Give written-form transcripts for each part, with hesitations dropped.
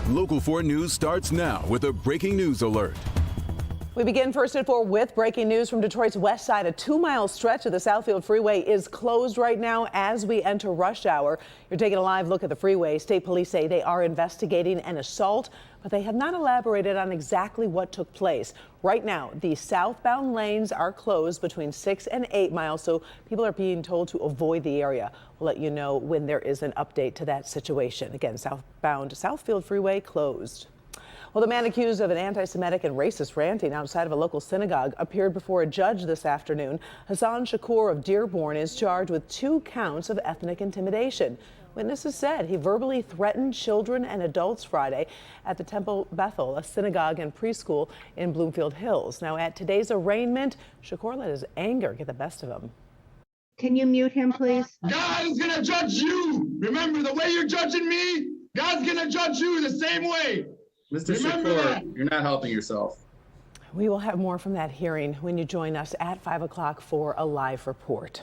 Local 4 News starts now with a breaking news alert. We begin first at 4 with breaking news from Detroit's west side. A 2-mile stretch of the Southfield Freeway is closed right now as we enter rush hour. You're taking a live look at the freeway. State police say they are investigating an assault, but they have not elaborated on exactly what took place. Right now, the southbound lanes are closed between 6 and 8 miles, so people are being told to avoid the area. We'll let you know when there is an update to that situation. Again, southbound Southfield Freeway closed. Well, the man accused of an anti-Semitic and racist ranting outside of a local synagogue appeared before a judge this afternoon. Hassan Shakur of Dearborn is charged with 2 counts of ethnic intimidation. Witnesses said he verbally threatened children and adults Friday at the Temple Bethel, a synagogue and preschool in Bloomfield Hills. Now, at today's arraignment, Shakur let his anger get the best of him. Can you mute him, please? God is going to judge you. Remember, the way you're judging me, God's going to judge you the same way. Mr. Shakur, you're not helping yourself. We will have more from that hearing when you join us at 5 o'clock for a live report.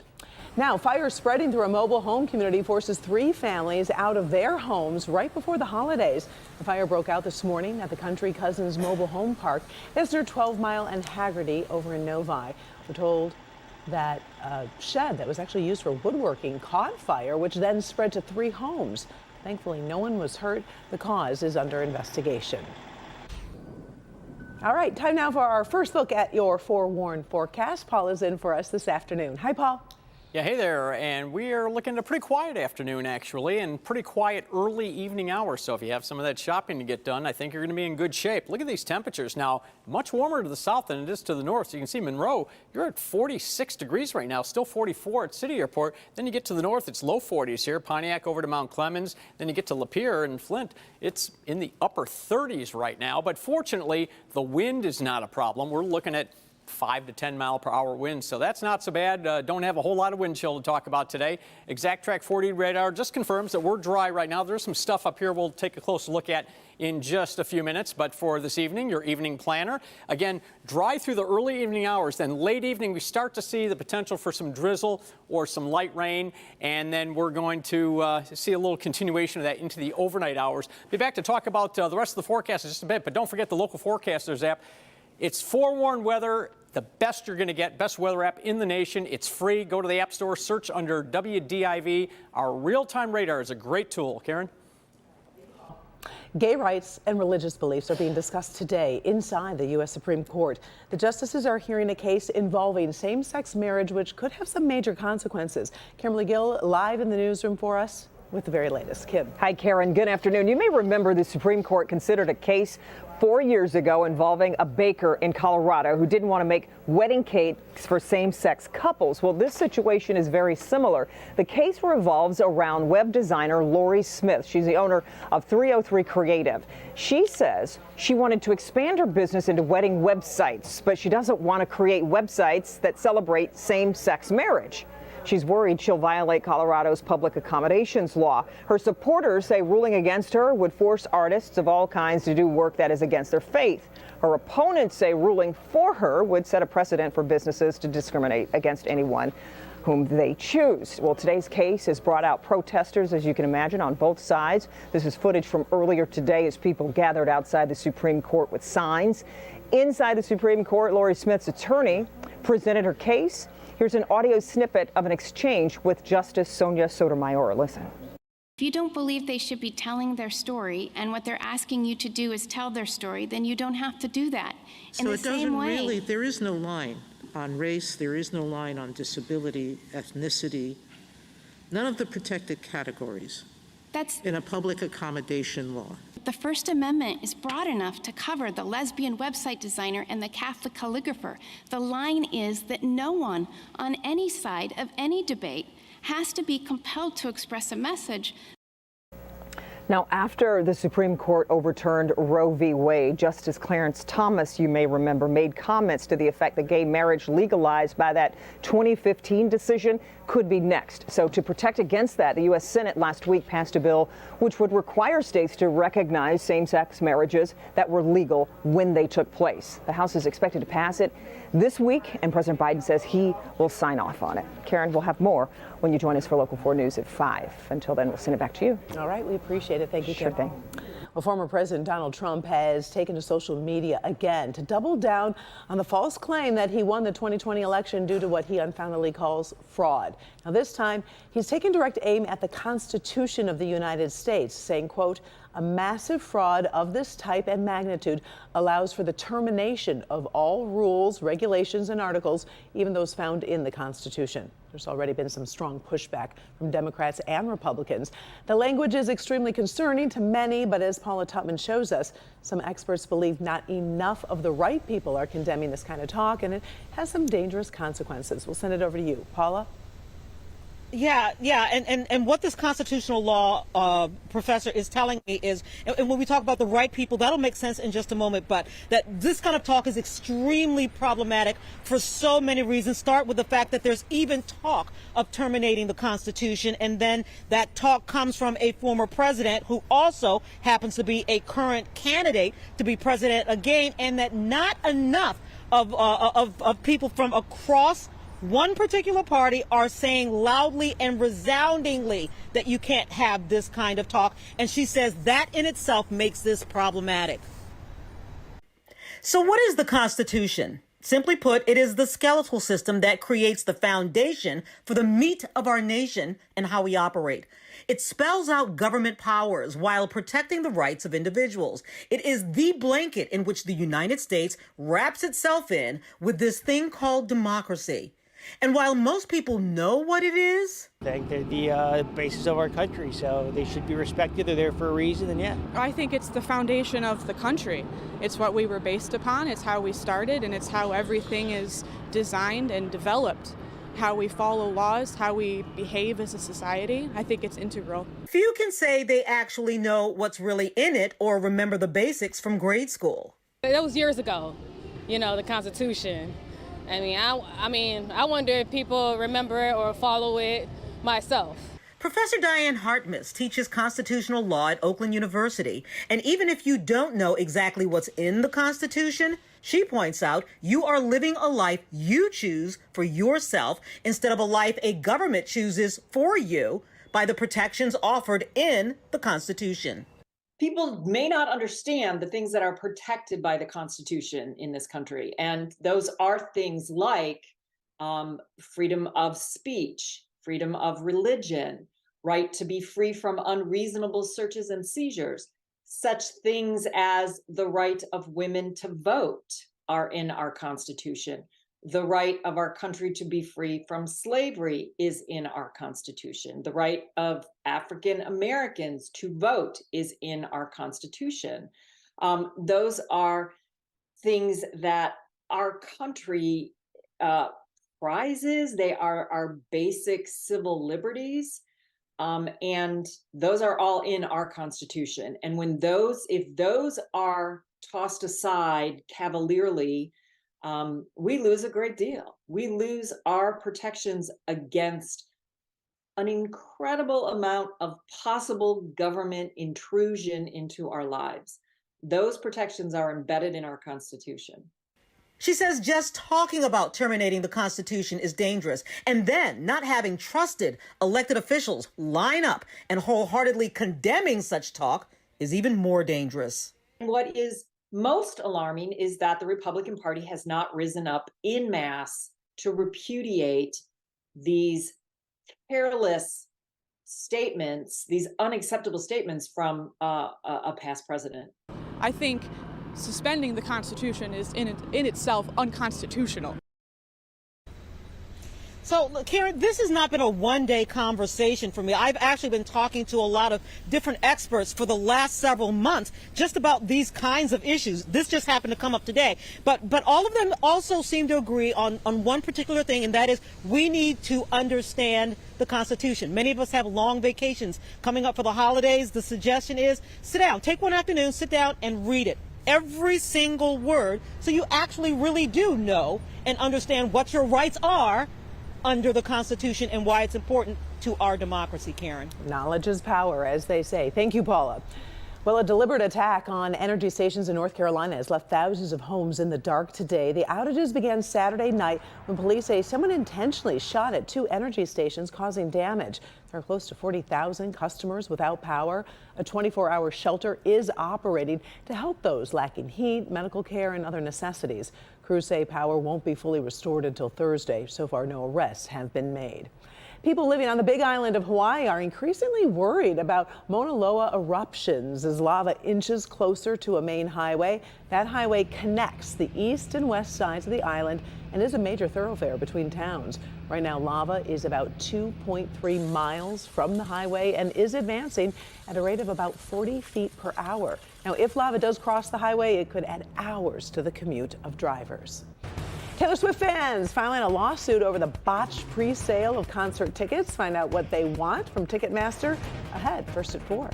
Now, fire spreading through a mobile home community forces 3 families out of their homes right before the holidays. The fire broke out this morning at the Country Cousins Mobile Home Park. It's near 12 Mile and Haggerty over in Novi. We're told that a shed that was actually used for woodworking caught fire, which then spread to 3 homes. Thankfully, no one was hurt. The cause is under investigation. All right, time now for our first look at your forewarned forecast. Paul is in for us this afternoon. Hi, Paul. Yeah, hey there, and we are looking at a pretty quiet afternoon, actually, and pretty quiet early evening hours. So if you have some of that shopping to get done, I think you're going to be in good shape. Look at these temperatures now, much warmer to the south than it is to the north. So you can see Monroe, you're at 46 degrees right now, still 44 at City Airport. Then you get to the north, it's low 40s here, Pontiac over to Mount Clemens. Then you get to Lapeer and Flint, it's in the upper 30s right now. But fortunately, the wind is not a problem. We're looking at 5 to 10 mile per hour winds, so that's not so bad. Don't have a whole lot of wind chill to talk about today. Exact Track 40 radar just confirms that we're dry right now. There's some stuff up here we'll take a closer look at in just a few minutes, but for this evening, your evening planner, again, dry through the early evening hours. Then late evening, we start to see the potential for some drizzle or some light rain, and then we're going to see a little continuation of that into the overnight hours. Be back to talk about the rest of the forecast in just a bit, but don't forget the local forecasters app. It's forewarned weather, the best you're going to get, best weather app in the nation. It's free. Go to the App Store, search under WDIV. Our real-time radar is a great tool. Karen? Gay rights and religious beliefs are being discussed today inside the U.S. Supreme Court. The justices are hearing a case involving same-sex marriage, which could have some major consequences. Kimberly Gill live in the newsroom for us with the very latest. Kim. Hi, Karen. Good afternoon. You may remember the Supreme Court considered a case 4 years ago involving a baker in Colorado who didn't want to make wedding cakes for same-sex couples. Well, this situation is very similar. The case revolves around web designer Lorie Smith. She's the owner of 303 Creative. She says she wanted to expand her business into wedding websites, but she doesn't want to create websites that celebrate same-sex marriage. She's worried she'll violate Colorado's public accommodations law. Her supporters say ruling against her would force artists of all kinds to do work that is against their faith. Her opponents say ruling for her would set a precedent for businesses to discriminate against anyone whom they choose. Well, today's case has brought out protesters, as you can imagine, on both sides. This is footage from earlier today as people gathered outside the Supreme Court with signs. Inside the Supreme Court, Lorie Smith's attorney presented her case. Here's an audio snippet of an exchange with Justice Sonia Sotomayor. Listen. If you don't believe they should be telling their story and what they're asking you to do is tell their story, then you don't have to do that. In the same way, there is no line on race, there is no line on disability, ethnicity, none of the protected categories in a public accommodation law. the First Amendment is broad enough to cover the lesbian website designer and the Catholic calligrapher. The line is that no one on any side of any debate has to be compelled to express a message. Now, after the Supreme Court overturned Roe v. Wade, Justice Clarence Thomas, you may remember, made comments to the effect that gay marriage legalized by that 2015 decision could be next. So to protect against that, the U.S. Senate last week passed a bill which would require states to recognize same-sex marriages that were legal when they took place. The House is expected to pass it this week, and President Biden says he will sign off on it. Karen, we'll have more when you join us for Local 4 News at 5. Until then, we'll send it back to you. All right, we appreciate it. Thank you, Karen. Sure thing. Well, former President Donald Trump has taken to social media again to double down on the false claim that he won the 2020 election due to what he unfoundedly calls fraud. Now, this time, he's taken direct aim at the Constitution of the United States, saying, quote, "A massive fraud of this type and magnitude allows for the termination of all rules, regulations, and articles, even those found in the Constitution." There's already been some strong pushback from Democrats and Republicans. The language is extremely concerning to many, but as Paula Tutman shows us, some experts believe not enough of the right people are condemning this kind of talk, and it has some dangerous consequences. We'll send it over to you, Paula. Yeah, and what this constitutional law professor is telling me is, and when we talk about the right people, that'll make sense in just a moment, but that this kind of talk is extremely problematic for so many reasons. Start with the fact that there's even talk of terminating the Constitution, and then that talk comes from a former president who also happens to be a current candidate to be president again, and that not enough of people from across one particular party are saying loudly and resoundingly that you can't have this kind of talk. And she says that in itself makes this problematic. So what is the Constitution? Simply put, it is the skeletal system that creates the foundation for the meat of our nation and how we operate. It spells out government powers while protecting the rights of individuals. It is the blanket in which the United States wraps itself in with this thing called democracy. And while most people know what it is, I think they're the basis of our country, so they should be respected. They're there for a reason, and yeah. I think it's the foundation of the country. It's what we were based upon, it's how we started, and it's how everything is designed and developed. How we follow laws, how we behave as a society. I think it's integral. Few can say they actually know what's really in it or remember the basics from grade school. That was years ago, the Constitution. I wonder if people remember it or follow it myself. Professor Diane Hartmus teaches constitutional law at Oakland University. And even if you don't know exactly what's in the Constitution, she points out you are living a life you choose for yourself instead of a life a government chooses for you by the protections offered in the Constitution. People may not understand the things that are protected by the Constitution in this country. And those are things like freedom of speech, freedom of religion, right to be free from unreasonable searches and seizures. Such things as the right of women to vote are in our Constitution. The right of our country to be free from slavery is in our Constitution. The right of African Americans to vote is in our Constitution. Those are things that our country prizes. They are our basic civil liberties. And those are all in our Constitution. And if those are tossed aside cavalierly, we lose a great deal. We lose our protections against an incredible amount of possible government intrusion into our lives. Those protections are embedded in our Constitution. She says just talking about terminating the Constitution is dangerous, and then not having trusted elected officials line up and wholeheartedly condemning such talk is even more dangerous. What is most alarming is that the Republican Party has not risen up en masse to repudiate these careless statements, these unacceptable statements from a past president. I think suspending the Constitution is in itself unconstitutional. So, Karen, this has not been a one-day conversation for me. I've actually been talking to a lot of different experts for the last several months just about these kinds of issues. This just happened to come up today. But all of them also seem to agree on one particular thing, and that is we need to understand the Constitution. Many of us have long vacations coming up for the holidays. The suggestion is sit down, take one afternoon, sit down and read it. Every single word, so you actually really do know and understand what your rights are under the Constitution and why it's important to our democracy, Karen. Knowledge is power, as they say. Thank you, Paula. Well, a deliberate attack on energy stations in North Carolina has left thousands of homes in the dark today. The outages began Saturday night when police say someone intentionally shot at 2 energy stations, causing damage. There are close to 40,000 customers without power. A 24-hour shelter is operating to help those lacking heat, medical care, and other necessities. Crews say power won't be fully restored until Thursday. So far, no arrests have been made. People living on the Big Island of Hawaii are increasingly worried about Mauna Loa eruptions as lava inches closer to a main highway. That highway connects the east and west sides of the island and is a major thoroughfare between towns. Right now, lava is about 2.3 miles from the highway and is advancing at a rate of about 40 feet per hour. Now, if lava does cross the highway, it could add hours to the commute of drivers. Taylor Swift fans filing a lawsuit over the botched pre-sale of concert tickets. Find out what they want from Ticketmaster ahead, first at 4.